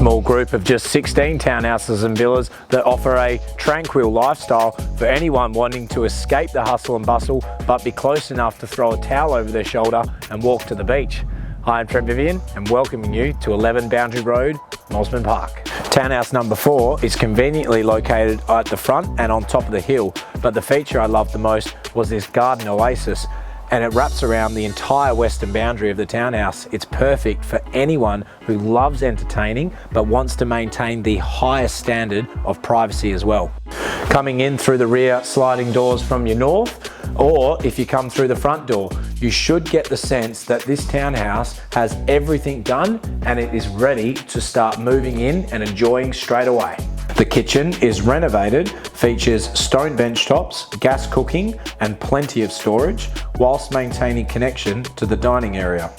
small group of just 16 townhouses and villas that offer a tranquil lifestyle for anyone wanting to escape the hustle and bustle but be close enough to throw a towel over their shoulder and walk to the beach. Hi, I'm Trent Vivian and welcoming you to 11 Boundary Road, Mosman Park. Townhouse number 4 is conveniently located at the front and on top of the hill, but the feature I loved the most was this garden oasis, and it wraps around the entire western boundary of the townhouse. It's perfect for anyone who loves entertaining but wants to maintain the highest standard of privacy as well. Coming in through the rear sliding doors from your north, or if you come through the front door, you should get the sense that this townhouse has everything done and it is ready to start moving in and enjoying straight away. The kitchen is renovated, features stone benchtops, gas cooking and plenty of storage, whilst maintaining connection to the dining area.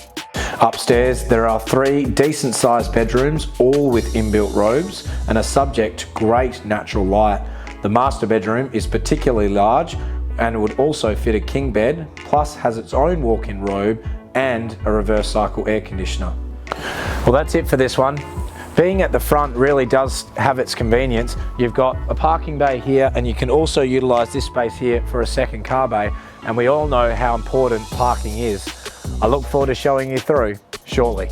Upstairs there are 3 decent sized bedrooms, all with inbuilt robes and are subject to great natural light. The master bedroom is particularly large and would also fit a king bed, plus has its own walk-in robe and a reverse cycle air conditioner. Well, that's it for this one. Being at the front really does have its convenience. You've got a parking bay here and you can also utilize this space here for a second car bay, and we all know how important parking is. I look forward to showing you through shortly.